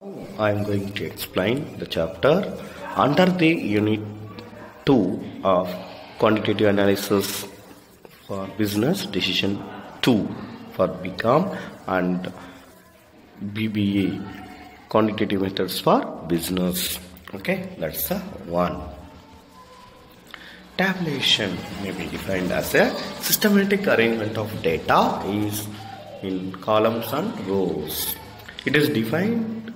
I am going to explain the chapter under the Unit 2 of Quantitative Analysis for Business, Decision 2 for BCom and BBA, Quantitative Methods for Business. Okay, that's the one. Tabulation may be defined as a systematic arrangement of data is in columns and rows. It is defined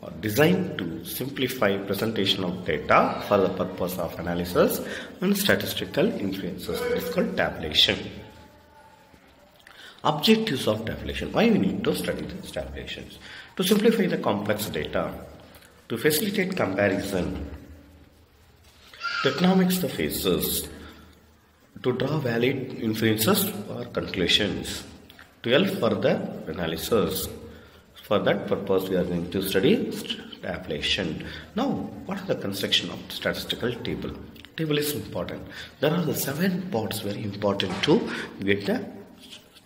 or designed to simplify presentation of data for the purpose of analysis and statistical inferences. It is called tabulation. Objectives of tabulation. Why we need to study these tabulations? To simplify the complex data, to facilitate comparison, to economics the phases, to draw valid inferences or conclusions, to help further analysis. For that purpose, we are going to study tabulation. Now, what is the construction of statistical table? Table is important. There are the 7 parts very important to get the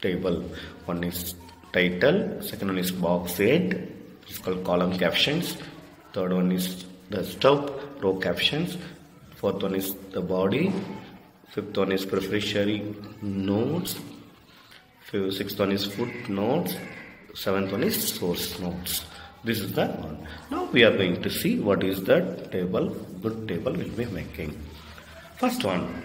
table. One is title, second one is box head, it's called column captions. Third one is the stub, row captions. Fourth one is the body. Fifth one is preferentiary notes. Sixth one is footnotes. Seventh one is source notes. This is the one. Now we are going to see what is the table, good table will be making. First one,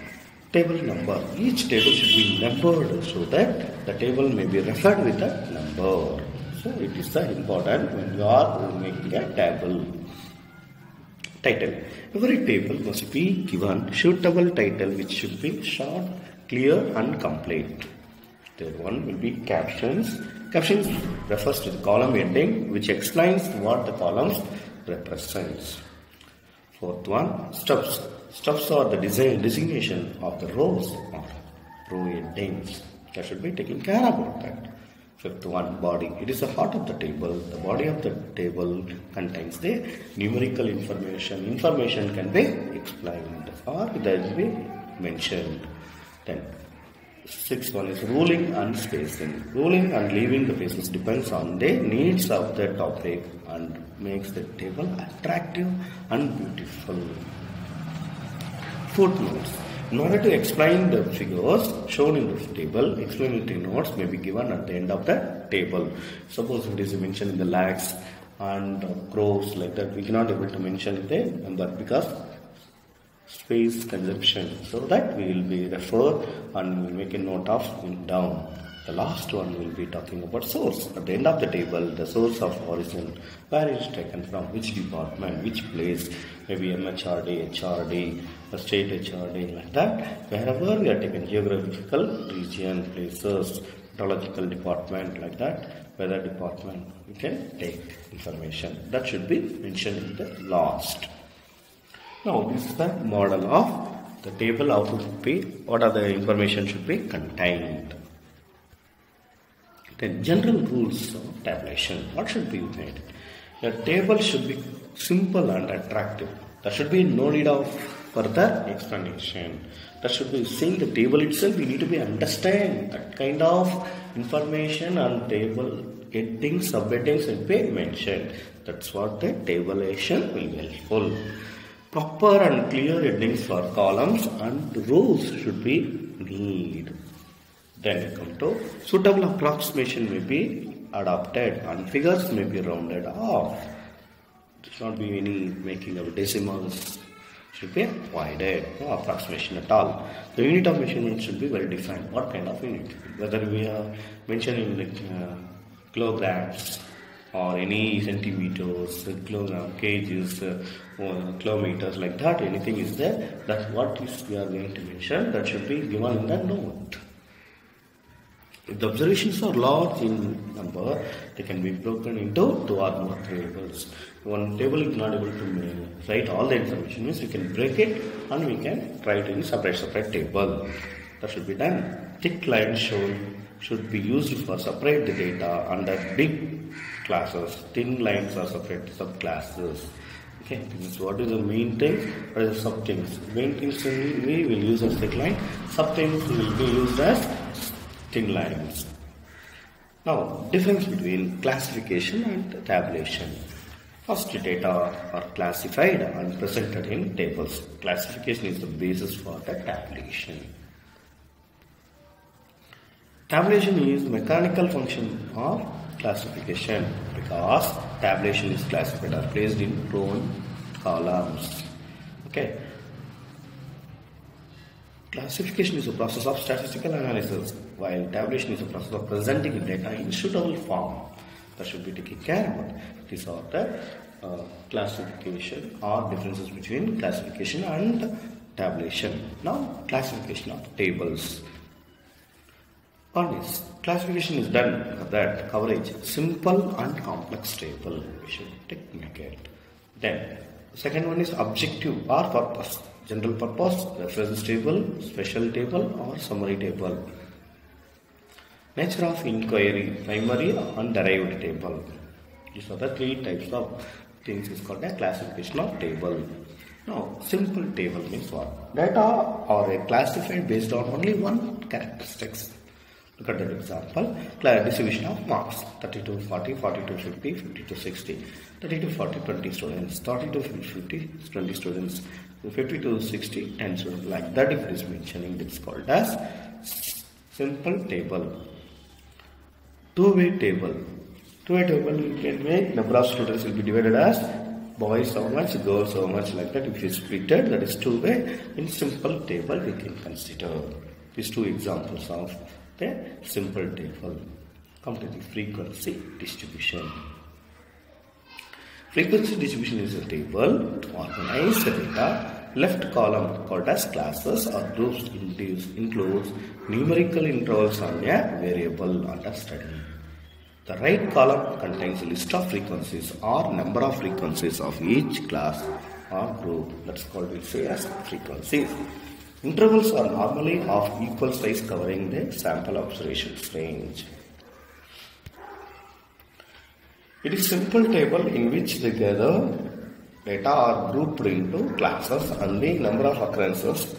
table number. Each table should be numbered so that the table may be referred with a number. So it is important when you are making a table. Title. Every table must be given suitable title which should be short, clear and complete. Third one will be captions. Captions refers to the column heading which explains what the columns represents. Fourth one, stubs. Stubs are the designation of the rows or row headings. That should be taken care about that. Fifth one, body. It is the heart of the table. The body of the table contains the numerical information. Information can be explained or it will be mentioned. Then sixth one is ruling and spacing. Ruling and leaving the spaces depends on the needs of the topic and makes the table attractive and beautiful. Footnotes. In order to explain the figures shown in the table, explanatory notes may be given at the end of the table. Suppose it is mentioned in the lakhs and crores like that, we cannot able to mention the number because space consumption, so that we will be refer and we will make a note of down. The last one will be talking about source. At the end of the table, the source of origin, where it is taken from, which department, which place, maybe MHRD, HRD, a state HRD, like that. Wherever we are taken geographical region, places, meteorological department, like that, weather department, we can take information. That should be mentioned in the last. Now, this is the model of the table, how to be, what are the information should be contained. Then general rules of tabulation. What should be made? The table should be simple and attractive. There should be no need of further explanation. There should be seeing the table itself, we need to be understand that kind of information and table headings, subheadings will be mentioned. That's what the tabulation will be helpful. Proper and clear headings for columns and rows should be need. Then come to suitable approximation may be adopted and figures may be rounded off. There should not be any making of decimals should be avoided. No approximation at all. The unit of measurement should be well defined. What kind of unit? Whether we are mentioning like kilograms or any centimeters, kilogram, kgs, kilometers, like that, anything is there. That's what is we are going to mention. That should be given in the note. If the observations are large in number, they can be broken into 2 or more tables. One table is not able to write all the information, means we can break it and we can write in separate table. That should be done. Thick lines should be used for separate the data under big classes. Thin lines are separate subclasses. Okay, this is what is the main thing, what is the sub things. Main things we will use as thick line, sub things will be used as thin lines. Now, difference between classification and tabulation. First, data are classified and presented in tables. Classification is the basis for the tabulation. Tabulation is mechanical function of classification because tabulation is classified or placed in row and columns. Okay. Classification is a process of statistical analysis, while tabulation is a process of presenting data in suitable form. That should be taken care of. These are the classification or differences between classification and tabulation. Now, classification of tables. One is classification is done for that coverage simple and complex table. We should make it. Then, second one is objective or purpose. General purpose, reference table, special table or summary table. Nature of inquiry, primary and derived table. These are the three types of things is called a classification of table. Now, simple table means what? Data are classified based on only one characteristics. Look at that example. Distribution of marks 32 40, 42 50, 52 60, 32 40 20 students, 32 50 20 students, 52 60 10 students. Like that, if it is mentioning, it is called as simple table. Two-way table. Two-way table, you can make number of students will be divided as boys so much, girls so much, like that. If it is splitted, that is two-way. In simple table, we can consider these two examples of the simple table. Come to the frequency distribution. Frequency distribution is a table to organize the data. Left column called as classes or groups includes numerical intervals on a variable under study. The right column contains a list of frequencies or number of frequencies of each class or group. That's called, we'll say, as frequencies. Intervals are normally of equal size covering the sample observations range. It is a simple table in which the gathered data are grouped into classes and the number of occurrences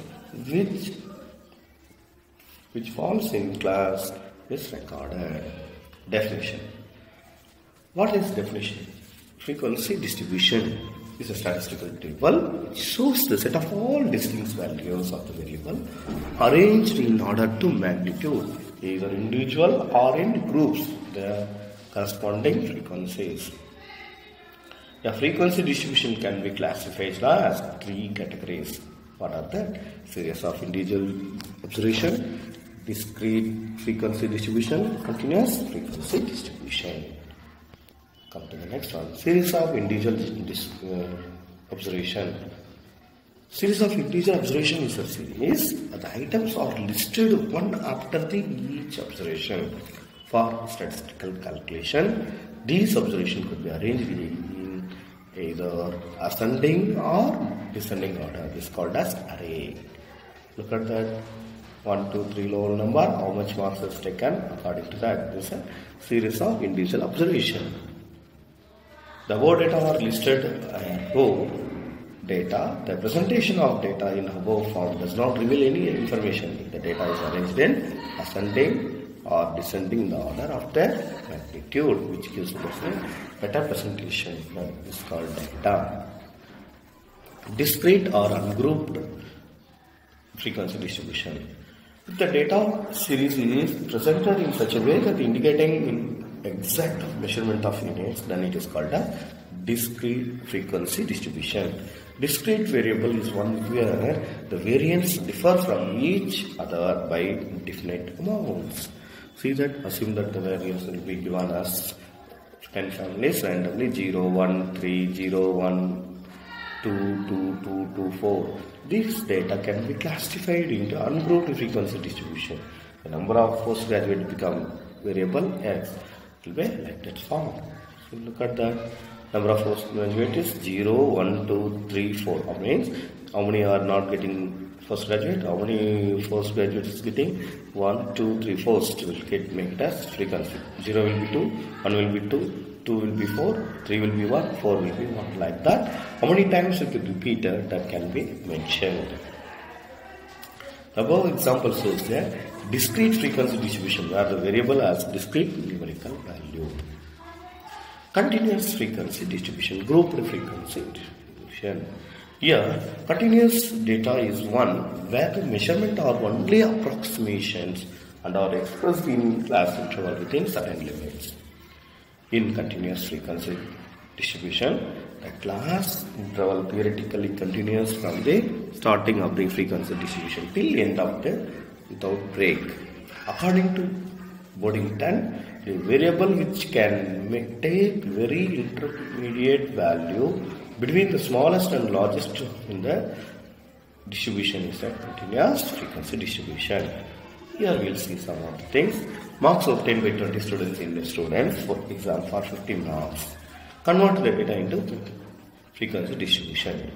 which falls in class is recorded. Definition. What is definition? Frequency distribution is a statistical table which shows the set of all distinct values of the variable arranged in order to magnitude, either individual or in groups, the corresponding frequencies. The frequency distribution can be classified as three categories. What are that? Series of individual observation, discrete frequency distribution, continuous frequency distribution. Come to the next one. Series of individual observation. Series of individual observation is a series. The items are listed one after each observation. For statistical calculation, these observations could be arranged in either ascending or descending order. This is called as array. Look at that. 1, 2, 3 lower number. How much marks is taken according to that. This is a series of individual observation. The above data are listed above data. The presentation of data in above form does not reveal any information. The data is arranged in ascending or descending in the order of their magnitude, which gives us a better presentation. That is called data. Discrete or ungrouped frequency distribution. If the data series is presented in such a way that indicating exact measurement of units, then it is called a discrete frequency distribution. Discrete variable is one where the variance differ from each other by indefinite amounts. See that, assume that the variance will be given as 10 families randomly 0, 1, 3, 0, 1, 2, 2, 2, 2, 4. This data can be classified into ungrouped frequency distribution. The number of postgraduates become variable X. It will be like that form. So look at that. Number of postgraduates is 0, 1, 2, 3, 4. That means how many are not getting first graduate, how many first graduate is getting 1, 2, 3, first will get make it as frequency. 0 will be 2, 1 will be 2, 2 will be 4, 3 will be 1, 4 will be 1, like that. How many times it will be repeated, that can be mentioned. The above example shows that discrete frequency distribution where the variable has discrete numerical value. Continuous frequency distribution, grouped frequency distribution. Here, continuous data is one where the measurement are only approximations and are expressed in class interval within certain limits. In continuous frequency distribution, the class interval theoretically continues from the starting of the frequency distribution till end of the without break. According to Boddington, a variable which can take very intermediate value between the smallest and largest in the distribution is a continuous frequency distribution. Here we will see some of the things. Marks obtained by 20 students in the students for exam for 50 marks. Convert the data into frequency distribution.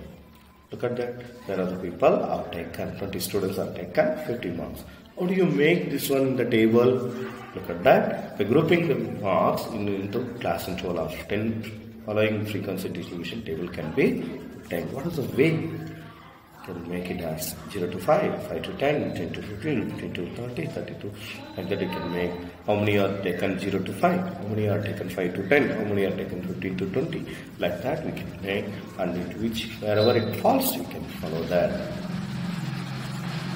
Look at that. There are the people are taken, 20 students are taken, 50 marks. How do you make this one in the table? Look at that. By grouping the marks into class interval of 10 following frequency distribution table can be obtained. What is the way? You can make it as 0 to 5, 5 to 10, 10 to 15, 15 to 30, 32. Like that you can make how many are taken 0 to 5, how many are taken 5 to 10, how many are taken 15 to 20. Like that we can make, and into which wherever it falls we can follow that.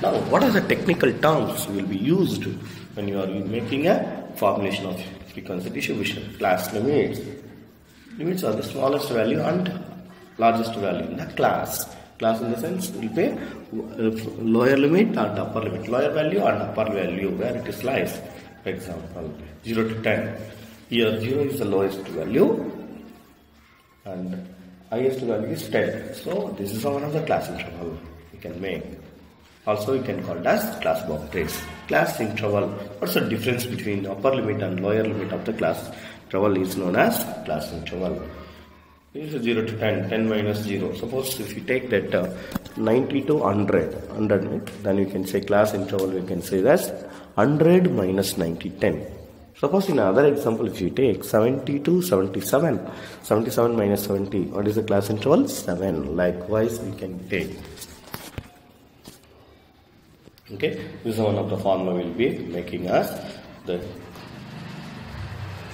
Now what are the technical terms will be used when you are making a formulation of frequency distribution? Class limits. Limits are the smallest value and largest value in the class. Class in the sense will be lower limit and upper limit, lower value and upper value where it is lies. For example, 0 to 10. Here 0 is the lowest value and highest value is 10. So this is one of the class interval we can make. Also we can call it as class boundaries. Class interval. What's the difference between upper limit and lower limit of the class interval is known as class interval. This is 0 to 10, 10 minus 0. Suppose if you take that 90 to 100, then you can say class interval, you can say that's 100 minus 90, 10. Suppose in another example, if you take 70 to 77, 77 minus 70, what is the class interval? 7. Likewise, we can take. Okay, this is one of the formula we'll be making as the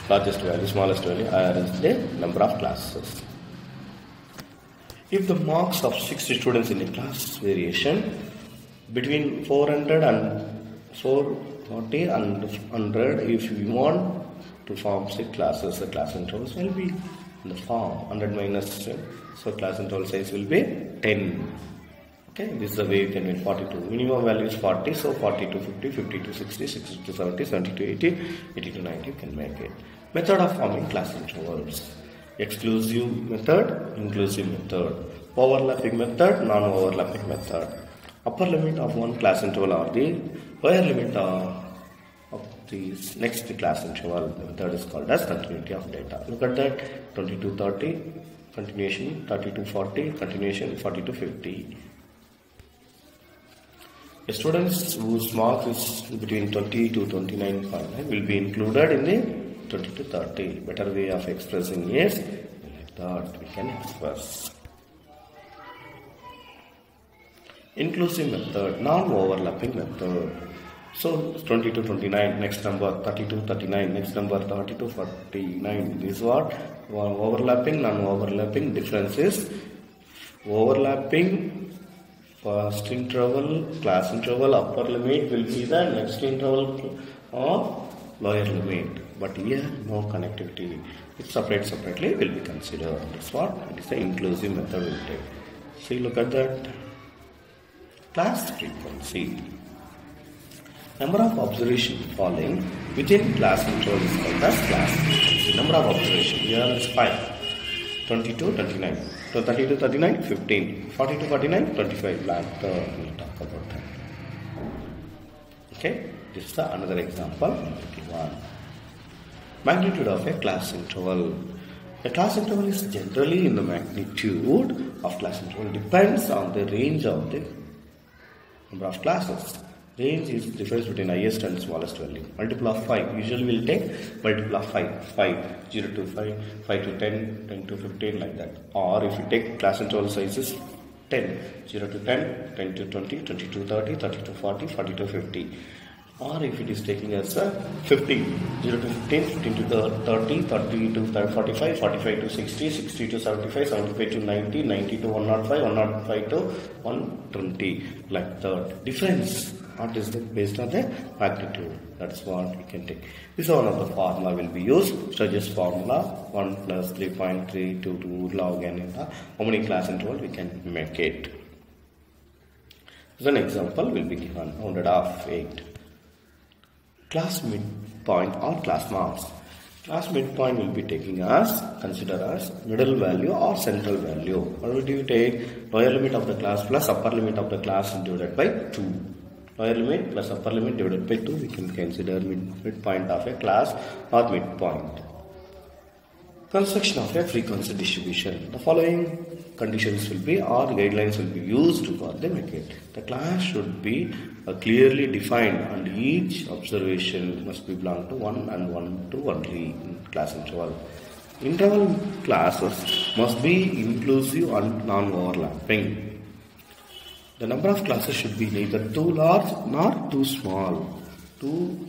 largest value, smallest value, is the number of classes. If the marks of 60 students in a class variation between 400 and 440 and 100, if we want to form 6 classes, the class intervals will be in the form 100 minus 10, so class interval size will be 10. Okay, this is the way you can make 42. Minimum value is 40, so 40 to 50, 50 to 60, 60 to 70, 70 to 80, 80 to 90, you can make it. Method of forming class intervals. Exclusive method, inclusive method, overlapping method, non-overlapping method. Upper limit of one class interval or the lower limit of the next class interval. The method is called as continuity of data. Look at that, 20 to 30, continuation, 30 to 40, continuation, 40 to 50. The students whose mark is between 20 to 29.9 will be included in the 20 to 30. Better way of expressing is like that we can express. Inclusive method, non-overlapping method. So 20 to 29, next number 30 to 39, next number 30 to 49. This is what overlapping, non-overlapping difference is. Overlapping first interval, class interval, upper limit will be the next interval of lower limit. But here no connectivity. It separately will be considered. That's what it is the inclusive method will take. See, look at that. Class frequency. Number of observations falling within class interval is called as class frequency. Number of observations here is 5. 20 to 39. So 30 to 39, 15. 40 to 49, 25. Like we'll talk about that. Okay. This is another example. 21. Magnitude of a class interval. A class interval is generally in the magnitude of class interval. Depends on the range of the number of classes. Range is the difference between highest and smallest value. Multiple of 5. Usually we'll take multiple of 5. 5. 0 to 5. 5 to 10. 10 to 15 like that. Or if you take class interval sizes 10. 0 to 10. 10 to 20. 20 to 30. 30 to 40. 40 to 50. Or if it is taking as a 15, 0 to 15, 15 to 30, 30 to 45, 45 to 60, 60 to 75, 75 to 90, 90 to 105, 105 to 120. Like the difference, what is it based on the magnitude? That's what we can take. This is one of the formula will be used. Sturgeon's formula 1 plus 3.322 log n in the how many class interval we can make it. As an example will be given rounded off 8. Class midpoint or class marks. Class midpoint will be taking as, consider as middle value or central value. What do you take? Lower limit of the class plus upper limit of the class divided by 2. Lower limit plus upper limit divided by 2. We can consider midpoint of a class or midpoint. Construction of a frequency distribution. The following conditions will be or guidelines will be used for the method. The class should be clearly defined and each observation must be belong to 1 and 1 to only in class interval. Interval classes must be inclusive and non-overlapping. The number of classes should be neither too large nor too small. Too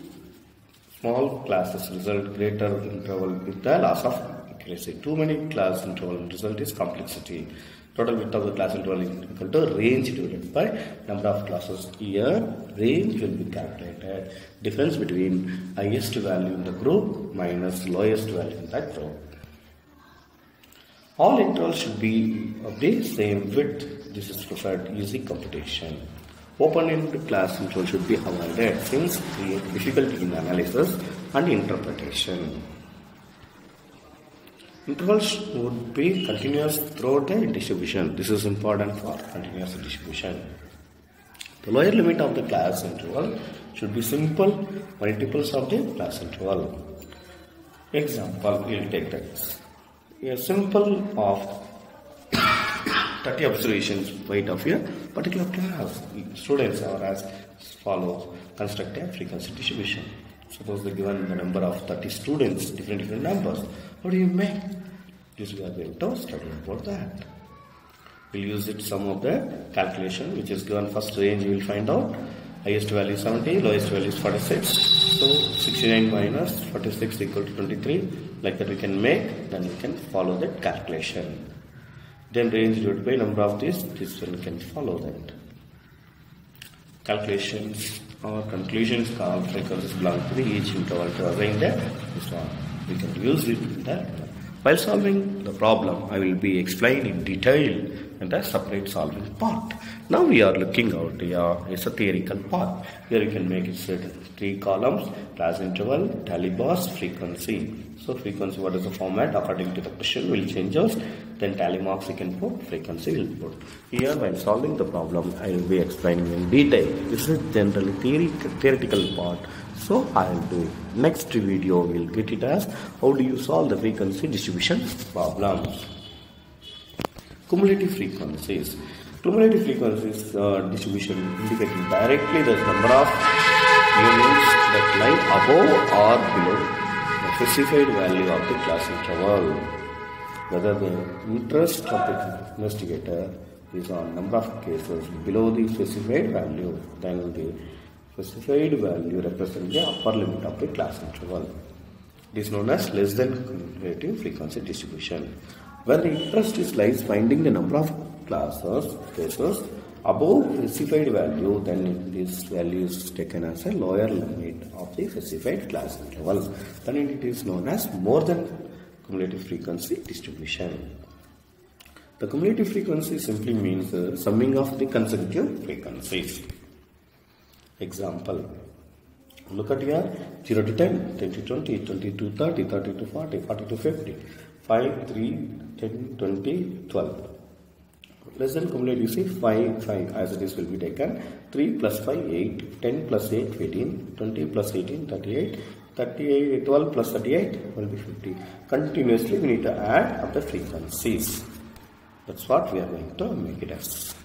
small classes result greater interval with the loss of accuracy. Too many class interval result is complexity. Total width of the class interval is equal to range divided by number of classes. Here range will be calculated. Difference between highest value in the group minus lowest value in that group. All intervals should be of the same width. This is preferred easy computation. Open-ended class interval should be avoided since create difficulty in analysis and interpretation. Intervals would be continuous throughout the distribution. This is important for continuous distribution. The lower limit of the class interval should be simple multiples of the class interval. Example, we will take this. A simple of 30 observations weight of a particular class. Students are as follows. Construct a frequency distribution. Suppose they given the number of 30 students, different numbers. How do you make? This we are going to study about that. We'll use it some of the calculation which is given first range. We will find out highest value 70, lowest value is 46. So 69 minus 46 equal to 23. Like that we can make. Then we can follow that calculation. Then range divided by number of this one we can follow that. Calculations or conclusions called frequencies belong to each interval to assign that this one. We can use it in that. While solving the problem, I will be explaining in detail in the separate solving part. Now we are looking out here is a theoretical part. Here you can make it 3 columns: class interval, tally bars, frequency. So frequency, what is the format? According to the question will change us. Then tally marks you can put, frequency will put. Here while solving the problem, I will be explaining in detail. This is generally theoretical part. So I will do it. Next video we will get it as how do you solve the frequency distribution problems. Cumulative frequencies. Cumulative frequencies distribution indicating directly the number of units that lie above or below the specified value of the class interval. Whether the interest of the investigator is on number of cases below the specified value, then the specified value represents the upper limit of the class interval. It is known as less than cumulative frequency distribution. When the interest is lies finding the number of cases above specified value, then this value is taken as a lower limit of the specified class interval. Then it is known as more than cumulative frequency distribution. The cumulative frequency simply means the summing of the consecutive frequencies. Example, look at here 0 to 10, 10 to 20, 20 to 30, 30 to 40, 40 to 50, 5, 3, 10, 20, 12. Less than cumulative, you see 5, 5 as it is will be taken. 3 plus 5, 8, 10 plus 8, 15, 20 plus 18, 38, 38, 12 plus 38 will be 50. Continuously we need to add up the frequencies. That's what we are going to make it as.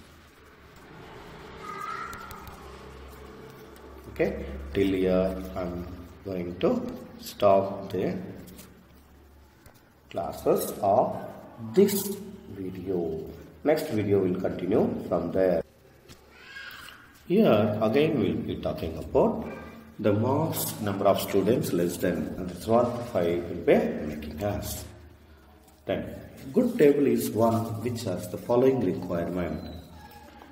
Okay, till here I am going to stop the classes of this video. Next video will continue from there. Here again we will be talking about the marks number of students less than, and that's what 5 will be making us. Then, good table is one which has the following requirement.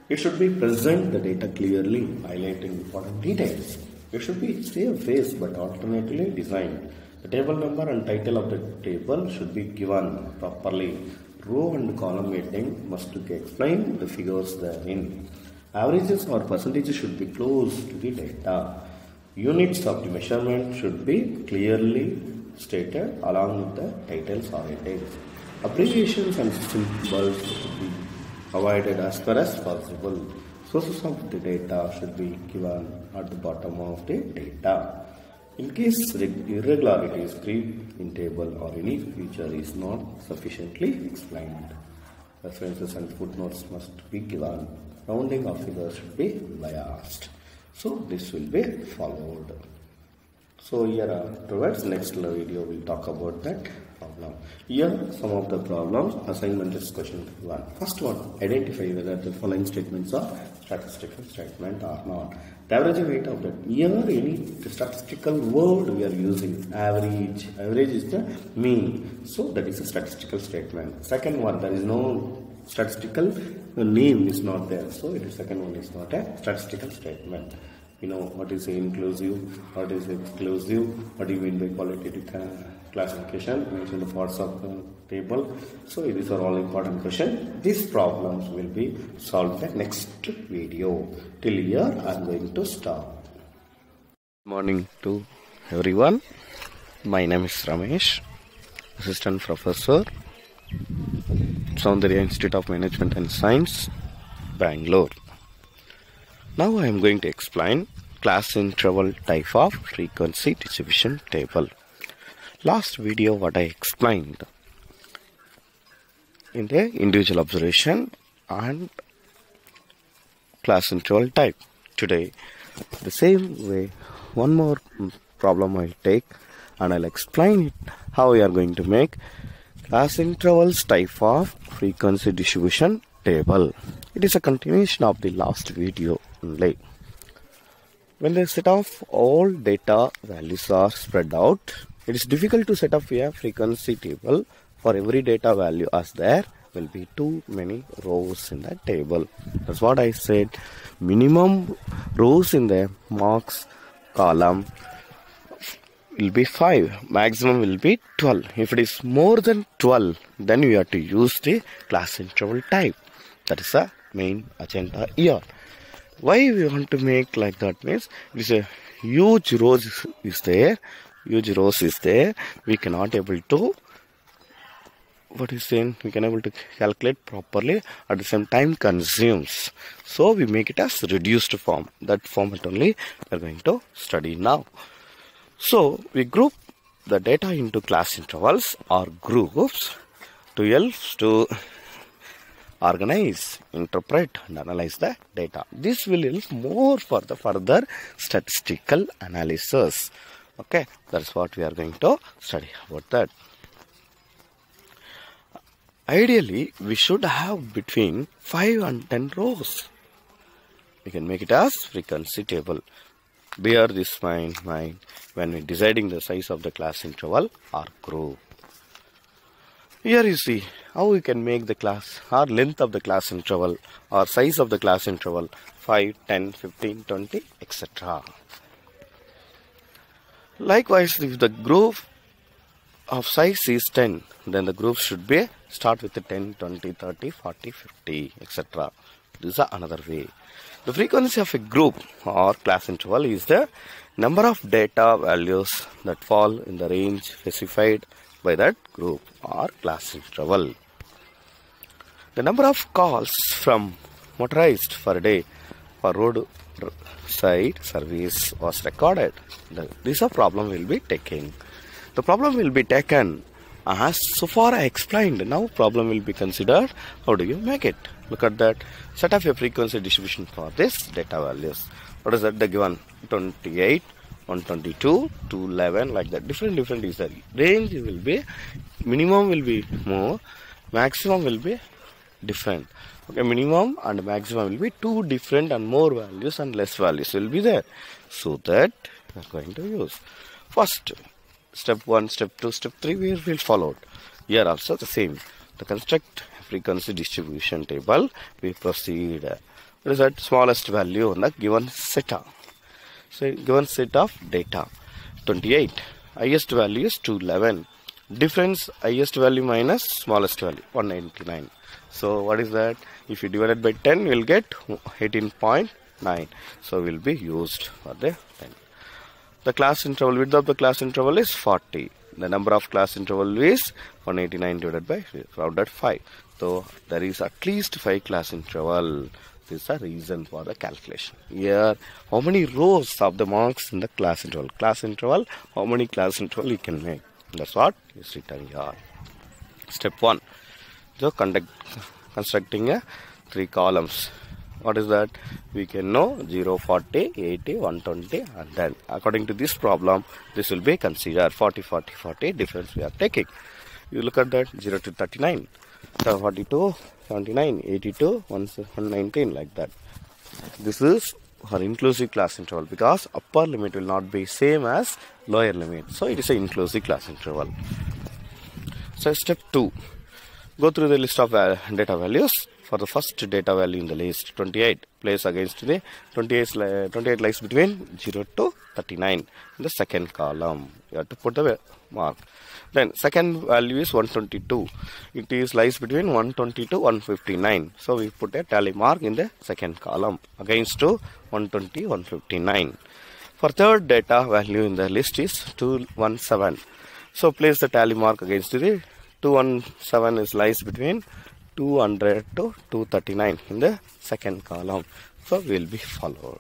It should be present the data clearly, highlighting important details. It should be same face but alternatively designed. The table number and title of the table should be given properly. Row and column heading must explain the figures therein. Averages or percentages should be close to the data. Units of the measurement should be clearly stated along with the titles or headings. Abbreviations and symbols should be avoided as far as possible. Sources of the data should be given at the bottom of the data. In case irregularities creep in table or any feature is not sufficiently explained, references and footnotes must be given. Rounding of figures should be biased. So this will be followed. So here afterwards, next video we'll talk about that problem. Here some of the problems. Assignment is question 1. First one, identify whether the following statements are statistical statement or not. The average weight of that. Here any statistical word we are using, average. Average is the mean. So that is a statistical statement. Second one, there is no statistical name is not there. So it is second one is not a statistical statement. You know what is inclusive, what is exclusive, what do you mean by qualitative classification, mention the parts of the table. So these are all important questions. These problems will be solved in the next video. Till here I am going to stop. Good morning to everyone. My name is Ramesh, Assistant Professor, Soundarya Institute of Management and Science, Bangalore. Now I am going to explain class interval type of frequency distribution table. Last video what I explained in the individual observation and class interval type. Today the same way one more problem I'll take and I'll explain it how we are going to make class intervals type of frequency distribution table. It is a continuation of the last video only. When the set of all data values are spread out, it is difficult to set up a frequency table for every data value, as there will be too many rows in the table. That's what I said. Minimum rows in the marks column will be 5, maximum will be 12. If it is more than 12, then you have to use the class interval type. That is the main agenda here. Why we want to make like that means it is a huge rows is there, we cannot able to we can able to calculate properly, at the same time consumes. So we make it as reduced form. That format only we are going to study now. So we group the data into class intervals or groups to help to organize, interpret and analyze the data. This will help more for the further statistical analysis. Okay, that's what we are going to study about that. Ideally, we should have between 5 and 10 rows. We can make it as frequency table. Bear this mind when we deciding the size of the class interval or group. Here you see how we can make the class or length of the class interval or size of the class interval 5, 10, 15, 20, etc. Likewise, if the group of size is 10, then the group should be start with the 10, 20, 30, 40, 50, etc. This is another way. The frequency of a group or class interval is the number of data values that fall in the range specified by that group or class interval. The number of calls from motorized per day for roadside service was recorded. This problem will be taken. The problem will be taken as so far I explained. Now problem will be considered. How do you make it? Look at that. Set up a frequency distribution for this data values. What is that? The given 28, 122, 211, like that. Different is the range will be, minimum will be more, maximum will be different. Okay, minimum and maximum will be two different and more values and less values will be there. So that we are going to use. First, step 1, step 2, step 3 we will follow. Here also the same. To construct frequency distribution table, we proceed. What is that? Smallest value on the given set of. So given set of data, 28. Highest value is 211. Difference highest value minus smallest value, 199. So what is that? If you divide it by 10, you will get 18.9. So will be used for the 10. The class interval, width of the class interval is 40. The number of class interval is 189 divided by rounded 5. So there is at least 5 class interval. This is the reason for the calculation. Here, how many rows of the marks in the class interval? Class interval, how many class interval you can make? That's what is written here. Step 1. So constructing a 3 columns. What is that? We can know 0, 40, 80, 120, and then according to this problem, this will be considered 40, 40, 40 difference we are taking. You look at that 0 to 39, 42, 79, 82, 119, like that. This is for inclusive class interval because upper limit will not be same as lower limit. So it is an inclusive class interval. So step 2. Go through the list of data values. For the first data value in the list, 28, place against the 28 lies between 0 to 39 in the second column. You have to put the mark. Then second value is 122. It is lies between 120 to 159. So we put a tally mark in the second column against to 120, 159. For third data value in the list is 217. So place the tally mark against the 217 is lies between 200 to 239 in the second column. So will be followed.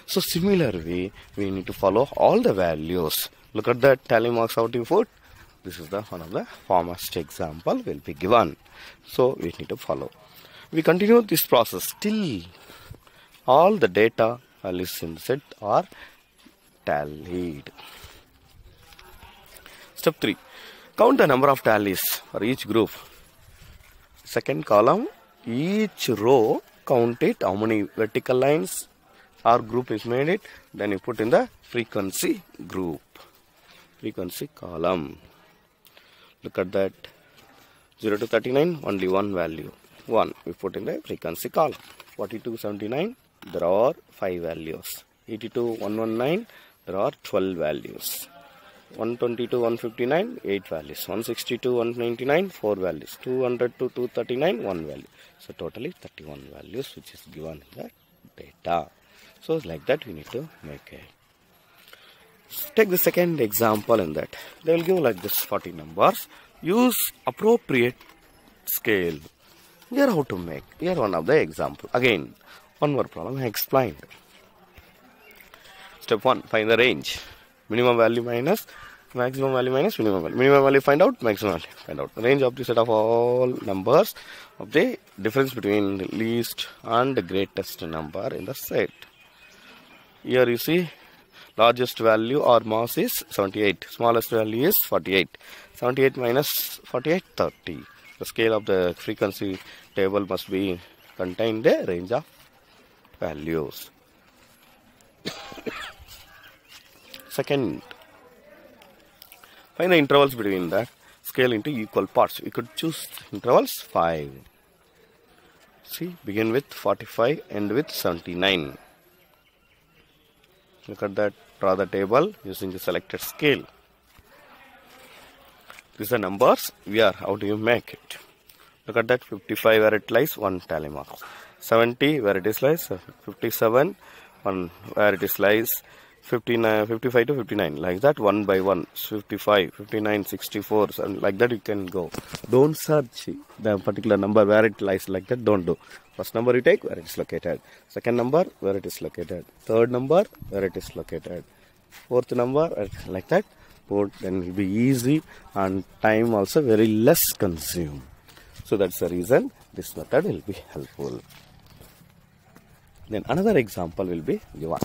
So similarly, we need to follow all the values. Look at the tally marks out you put. This is the one of the foremost example will be given. So we need to follow. We continue this process till all the data values in the set are tallied. Step 3. Count the number of tallies for each group. Second column, each row, count it, how many vertical lines or group is made it. Then you put in the frequency group, frequency column. Look at that, 0 to 39, only one value, 1. We put in the frequency column. 42, 79, there are 5 values. 82, 119, there are 12 values. 122, 159, 8 values. 162, 199, 4 values. 200 to 239, 1 value. So totally 31 values which is given in the data. So like that we need to make it. Take the second example in that. They will give like this 40 numbers. Use appropriate scale. Here how to make. Here one of the example. Again, one more problem I explained. Step 1. Find the range. Minimum value minus maximum value minus minimum value. Minimum value find out, maximum value find out. The range of the set of all numbers of the difference between the least and the greatest number in the set. Here you see largest value or mass is 78. Smallest value is 48. 78 minus 48, 30. The scale of the frequency table must be contain the range of values. Second, find the intervals between that. Scale into equal parts. We could choose intervals 5. See, begin with 45, end with 79. Look at that. Draw the table using the selected scale. These are numbers. How do you make it? Look at that. 55 where it lies, 1 tally mark. 70 where it is lies, 57, 1 where it is lies. 59, 55 to 59, like that, 1 by 1, 55, 59, 64, and like that you can go. Don't search the particular number where it lies, like that, don't do. First number you take, where it is located. Second number, where it is located. Third number, where it is located. Fourth number, like that, then it will be easy and time also very less consumed. So that's the reason this method will be helpful. Then another example will be given.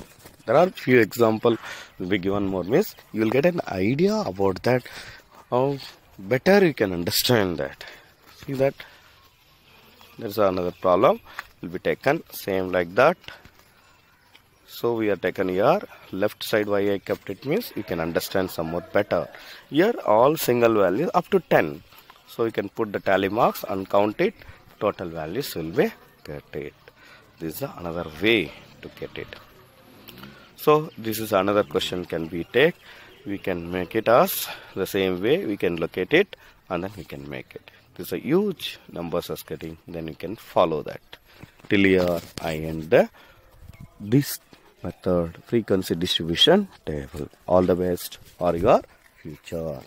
There are few examples will be given more, means you will get an idea about that, how better you can understand that. See that there is another problem will be taken same like that. So we are taken here, left side why I kept it means you can understand somewhat better. Here all single values up to 10. So you can put the tally marks and count it, total values will be get it. This is another way to get it. So this is another question can be take. We can make it as the same way, we can locate it and then we can make it. This is a huge numbers as getting, then you can follow that. Till here I end this method frequency distribution table. All the best for your future.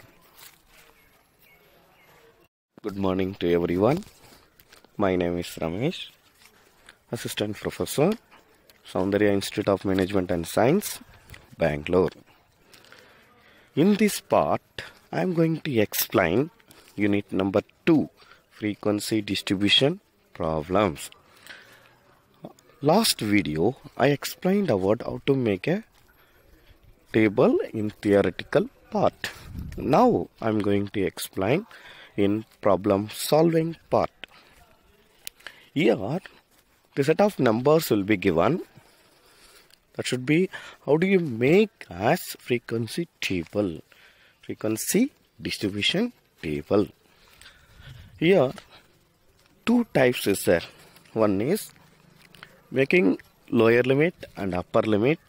Good morning to everyone. My name is Ramesh, Assistant Professor, Soundarya Institute of Management and Science, Bangalore. In this part, I am going to explain unit number 2, frequency distribution problems. Last video, I explained about how to make a table in theoretical part. Now, I am going to explain in problem solving part. Here, the set of numbers will be given. That should be, how do you make as frequency table? Frequency distribution table. Here, two types is there. One is making lower limit and upper limit,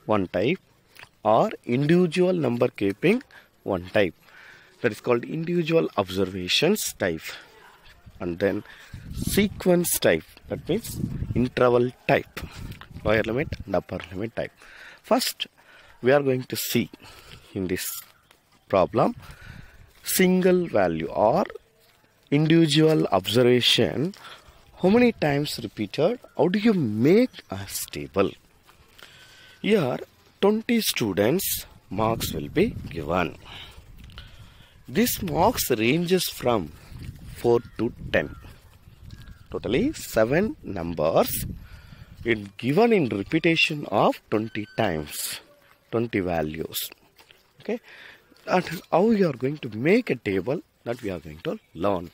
one type, or individual number keeping, one type. That is called individual observations type. And then sequence type, that means interval type, lower limit and upper limit type. First, we are going to see in this problem single value or individual observation. How many times repeated? How do you make a table? Here 20 students marks will be given. This marks ranges from 4 to 10. Totally 7 numbers. It given in repetition of 20 times, 20 values. Okay, and how you are going to make a table, that we are going to learn.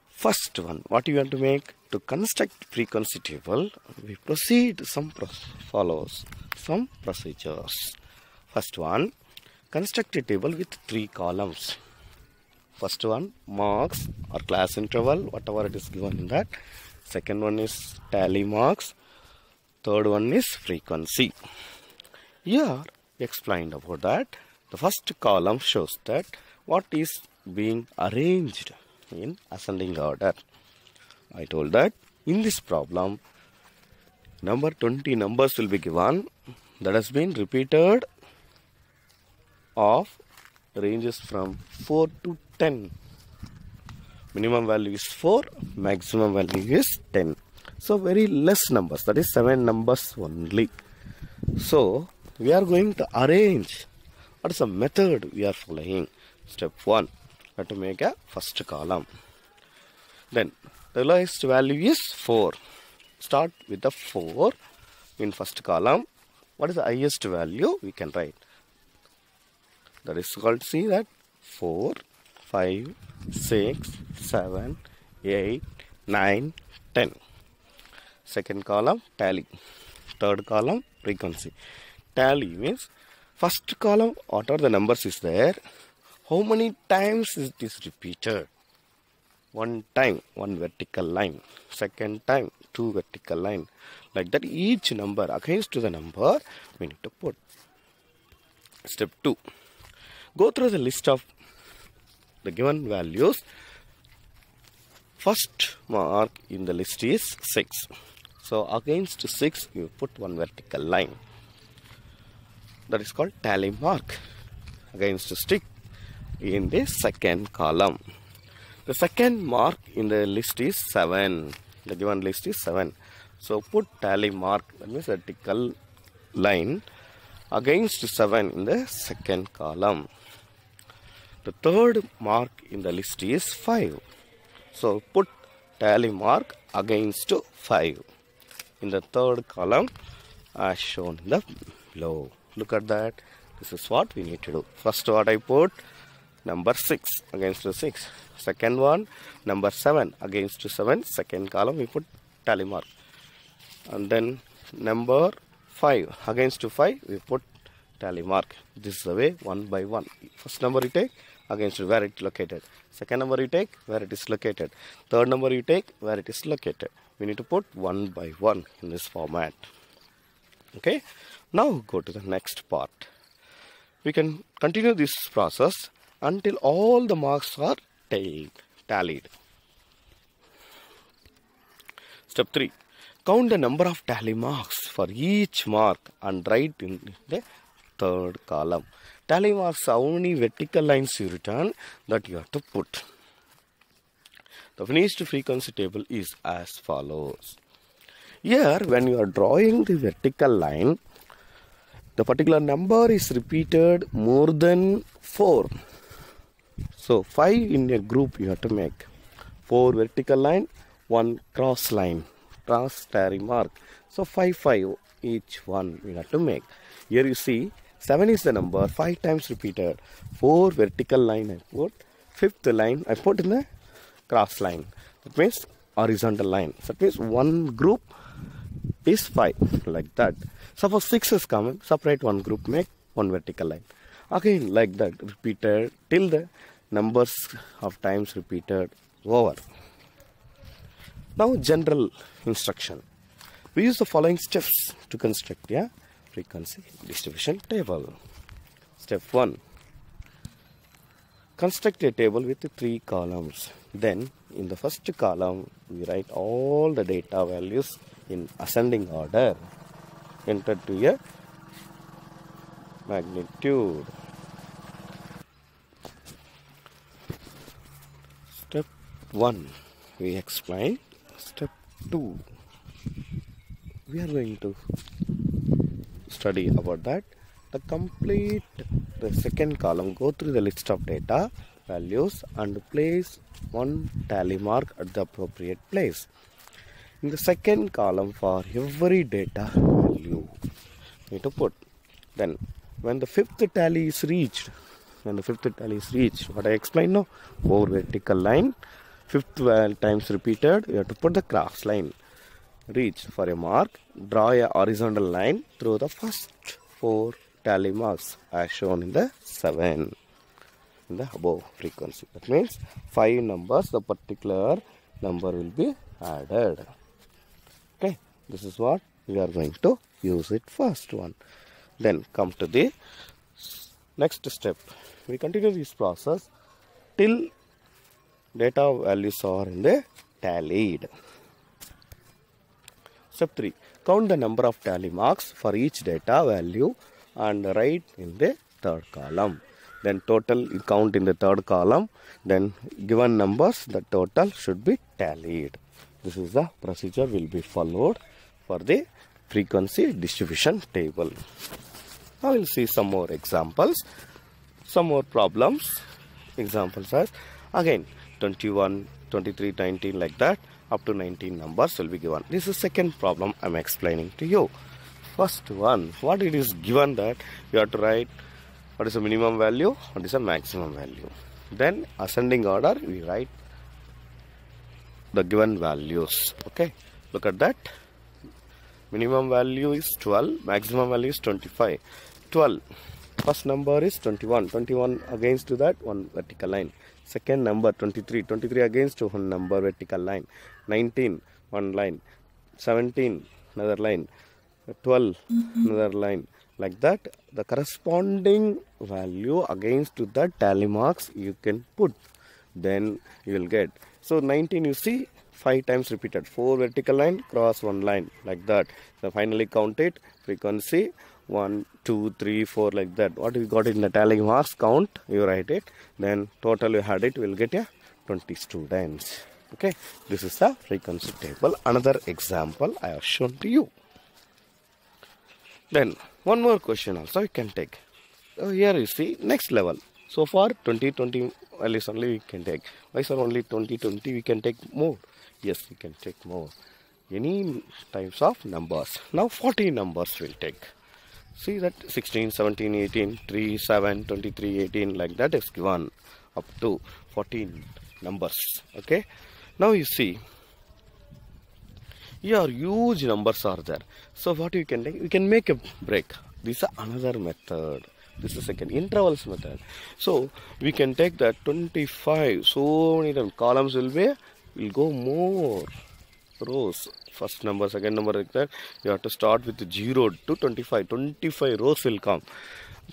First one, what you want to make? To construct frequency table, we proceed follows some procedures. First one, construct a table with 3 columns. First one, marks or class interval, whatever it is given in that. Second one is tally marks. Third one is frequency. Here, we explained about that. The first column shows that what is being arranged in ascending order. I told that in this problem, number 20 numbers will be given. That has been repeated of ranges from 4 to 10. Minimum value is 4, maximum value is 10. So very less numbers, that is 7 numbers only. So we are going to arrange. What is the method we are following? Step 1, we have to make a first column. Then the lowest value is 4. Start with the 4 in first column. What is the highest value? We can write. That is called, see that 4, 5, 6, 7, 8, 9, 10. Second column, tally. Third column, frequency. Tally means first column, what are the numbers is there? How many times is this repeated? One time, one vertical line. Second time, 2 vertical line. Like that, each number against to the number we need to put. Step 2. Go through the list of the given values. First mark in the list is 6. So against 6, you put one vertical line. That is called tally mark. Against a stick in the second column. The second mark in the list is 7. The given list is 7. So put tally mark, that means vertical line, against 7 in the second column. The third mark in the list is 5. So put tally mark against 5 in the third column as shown in the below. Look at that. This is what we need to do. First what I put, number 6 against 6. Second one, number 7 against 7. Second column we put tally mark. And then number 5, against to 5, we put tally mark. This is the way, one by one. First number you take, against where it is located. Second number you take, where it is located. Third number you take, where it is located. We need to put one by one in this format. Okay. Now go to the next part. We can continue this process until all the marks are tallied. Step 3. Count the number of tally marks for each mark and write in the third column. Tally marks, how many vertical lines you return, that you have to put. The finished frequency table is as follows. Here, when you are drawing the vertical line, the particular number is repeated more than 4. So 5 in a group you have to make. 4 vertical line, 1 cross line, cross tally mark. So 5, 5 each one you have to make. Here you see 7 is the number, 5 times repeated. 4 vertical line I put. 5th line I put in the cross line. That means horizontal line. So that means one group is 5, like that. Suppose 6 is coming, separate one group, make one vertical line. Again like that, repeated till the numbers of times repeated over. Now general instruction. We use the following steps to construct a frequency distribution table. Step 1. Construct a table with 3 columns. Then in the first column we write all the data values in ascending order. Enter to a magnitude. Step 1 we explain. Step 2 we are going to study about that. The second column, go through the list of data values and place one tally mark at the appropriate place. In the second column, for every data value you need to put. Then when the 5th tally is reached, what I explained now, 4 vertical line, 5th times repeated, you have to put the cross line. Reach for a mark, draw a horizontal line through the first 4 tally marks as shown in the 7 in the above frequency. That means 5 numbers, the particular number will be added. Okay, this is what we are going to use it first one. Then come to the next step. We continue this process till data values are in the tallied. Step 3. Count the number of tally marks for each data value and write in the third column. Then total you count in the third column. Then given numbers, the total should be tallied. This is the procedure will be followed for the frequency distribution table. Now we'll see some more examples, some more problems. Examples as again 21, 23, 19 like that. Up to 19 numbers will be given. This is the second problem I am explaining to you. First one, what it is given that you have to write what is the minimum value, what is the maximum value. Then ascending order, we write the given values. Okay, look at that. Minimum value is 12, maximum value is 25. 12, first number is 21. 21 against to that one vertical line. Second number 23. 23 against to one number vertical line. 19, one line. 17, another line. 12, another line. Like that, the corresponding value against to that tally marks you can put. Then you will get. So 19 you see 5 times repeated. 4 vertical line cross 1 line like that. So finally count it. Frequency 1, 2, 3, 4 like that. What we got in the tally marks count, you write it. Then total you had it, will get a 20 students. Okay, this is the frequency table. Another example I have shown to you. Then one more question also you can take. So here you see next level. So far 20 values only we can take. Why sir only 20 we can take more? Yes, we can take more. Any types of numbers. Now 40 numbers will take. See that 16, 17, 18, 3, 7, 23, 18 like that is given up to 14 numbers. Okay. Now you see Here huge numbers are there. So what you can take? We can make a break. This is another method. This is second intervals method. So we can take that 25. So many times columns will go more rows. First number, second number like that. You have to start with 0 to 25. 25 rows will come.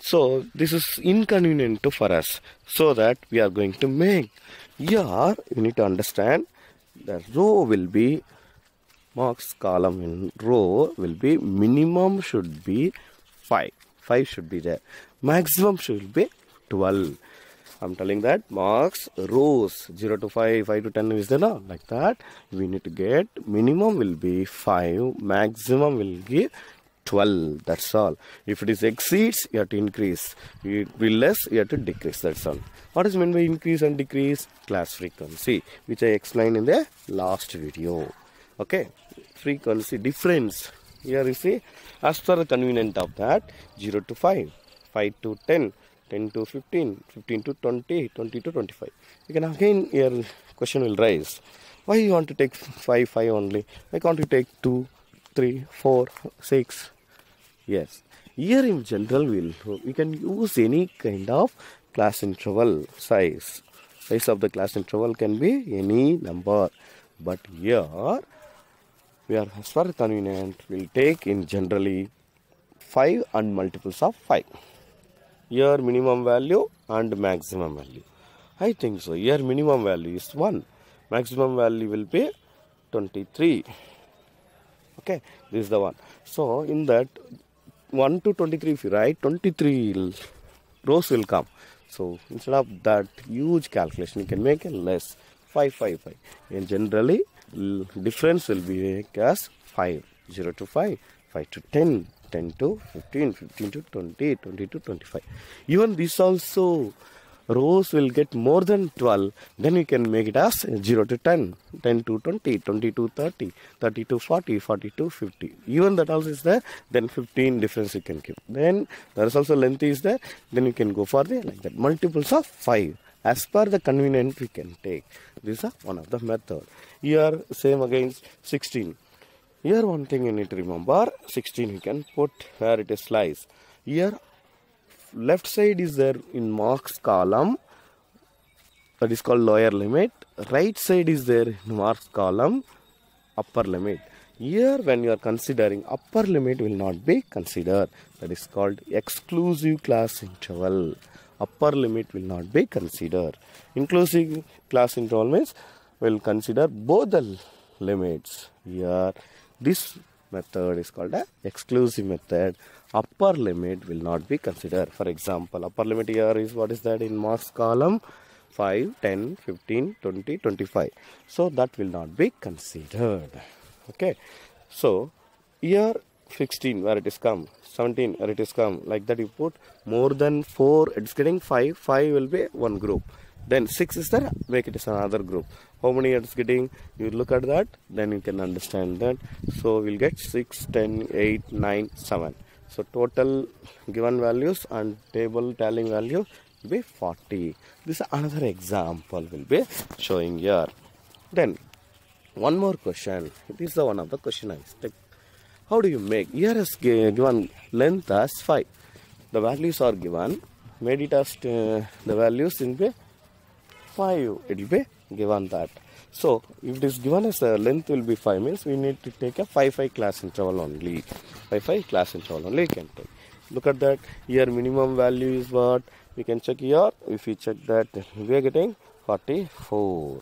So this is inconvenient for us. So that we are going to make. Here you need to understand the row will be marks column in row will be minimum should be 5. 5 should be there. Maximum should be 12. I'm telling that marks rows 0 to 5, 5 to 10 is there now? Like that. We need to get minimum will be 5, maximum will be 12. That's all. If it is exceeds, you have to increase. If it be less, you have to decrease. That's all. What is meant by increase and decrease? Class frequency, which I explained in the last video. Okay, frequency difference. Here you see, as per the convenient of that, 0 to 5, 5 to 10, 10 to 15, 15 to 20, 20 to 25. You can again, your question will rise. Why you want to take 5, 5 only? Why can't you take 2, 3, 4, 6? Yes. Here in general, we can use any kind of class interval size. Size of the class interval can be any number. But here, we are as far as convenient, we'll take in generally 5 and multiples of 5. Here minimum value and maximum value. I think so. Here minimum value is 1. Maximum value will be 23. Okay, this is the one. So in that 1 to 23, if you write, 23 rows will come. So instead of that huge calculation, you can make it less. 5, 5, 5. And generally, difference will be as 5. 0 to 5, 5 to 10, 10 to 15, 15 to 20, 20 to 25. Even this also, rows will get more than 12. Then we can make it as 0 to 10, 10 to 20, 20 to 30, 30 to 40, 40 to 50. Even that also is there. Then 15 difference you can keep. Then there is also length is there. Then you can go for the like that multiples of 5. As per the convenient we can take. This is one of the method. Here same again 16. Here one thing you need to remember, 16 you can put where it is lies. Here left side is there in marks column, that is called lower limit. Right side is there in marks column, upper limit. Here when you are considering, upper limit will not be considered. That is called exclusive class interval. Upper limit will not be considered. Inclusive class interval means we will consider both the limits. Here this method is called a exclusive method. Upper limit will not be considered. For example, upper limit here is what is that in marks column? 5, 10, 15, 20, 25. So that will not be considered. Okay. So here 16 where it is come, 17 where it is come, like that you put more than 4, it's getting 5, 5 will be one group. Then 6 is there, make it as another group. How many it's getting? You look at that, then you can understand that. So we'll get 6, 10, 8, 9, 7. So total given values and table tallying value will be 40. This is another example will be showing here. Then one more question. This is the one of the question I expect. How do you make? Here is given length as 5. The values are given. Made it as the values in the 5. It will be given that. So if it is given as the length will be 5 means we need to take a 5 class interval only. 5 class interval only you can take. Look at that. Here minimum value is what? We can check here. If we check that, we are getting 44.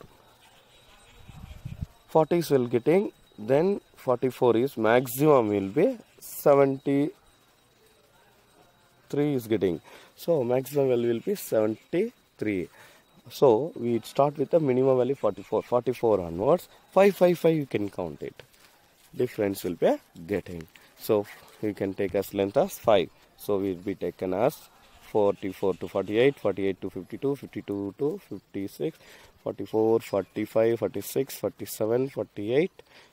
40 is will getting, then 44 is maximum will be 73 is getting. So maximum value will be 73. So we start with the minimum value 44. 44 onwards. 5 you can count it. Difference will be getting. So we can take as length as 5. So we will be taken as 44 to 48, 48 to 52, 52 to 56, 44, 45, 46, 47, 48.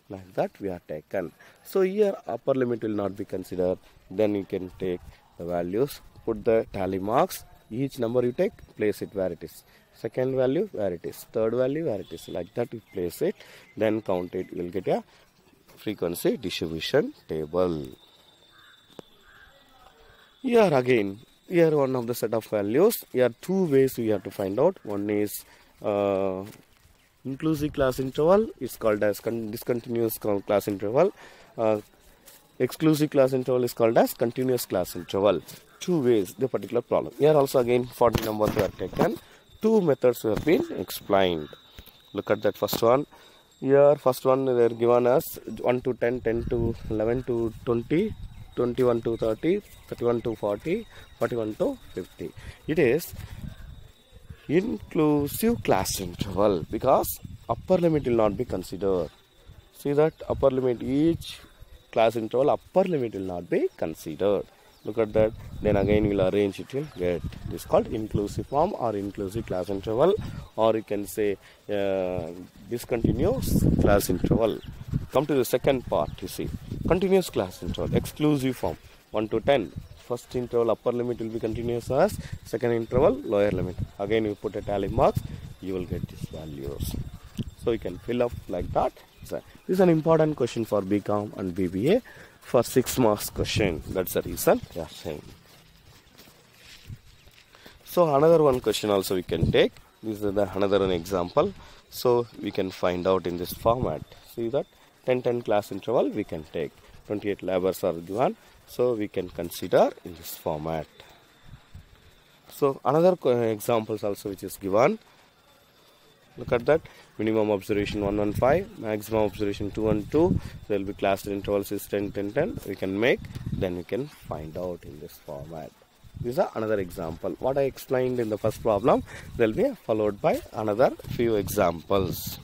Like that we are taken. So here upper limit will not be considered. Then you can take the values, put the tally marks. Each number you take, place it where it is. Second value where it is. Third value where it is. Like that you place it. Then count it. You will get a frequency distribution table. Here again, here one of the set of values. Here two ways we have to find out. One is inclusive class interval is called as discontinuous class interval. Exclusive class interval is called as continuous class interval. Two ways the particular problem. Here also again 40 numbers were taken. Two methods have been explained. Look at that first one. Here first one they are given as 1 to 10, 10 to 11 to 20, 21 to 30, 31 to 40, 41 to 50. It is inclusive class interval because upper limit will not be considered. See that upper limit, each class interval upper limit will not be considered. Look at that. Then again we'll arrange it, you'll get this called inclusive form or inclusive class interval, or you can say discontinuous class interval. Come to the second part, you see continuous class interval, exclusive form 1 to 10. First interval upper limit will be continuous as, second interval lower limit. Again you put a tally marks, you will get these values. So you can fill up like that. So this is an important question for BCom and BBA for 6 marks question. That's the reason they are saying. So another one question also we can take. This is another one example. So we can find out in this format. See that 10-10 class interval we can take. 28 labors are given. So we can consider in this format. So another examples also which is given. Look at that. Minimum observation 115, maximum observation 212. There will be class intervals is 10-10-10. We can make, then we can find out in this format. This is another example. What I explained in the first problem, there will be followed by another few examples.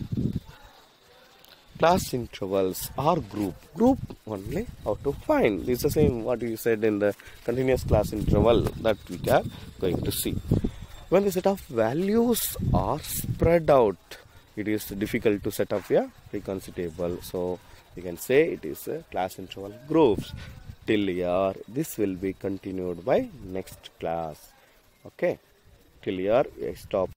Class intervals are group only how to find. This is the same what you said in the continuous class interval that we are going to see. When the set of values are spread out, it is difficult to set up a frequency table. So we can say it is a class interval groups. Till here, this will be continued by next class. Okay, till here I stop.